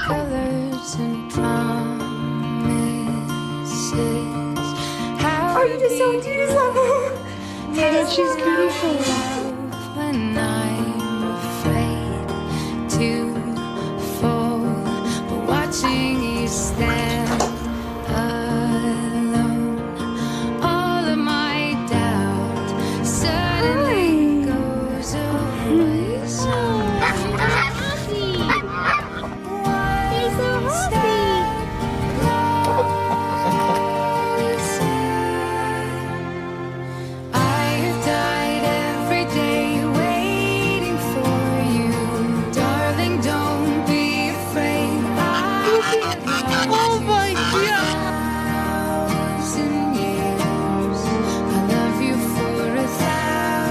Colors and promises. Are you just so cute? Oh my god, she's beautiful.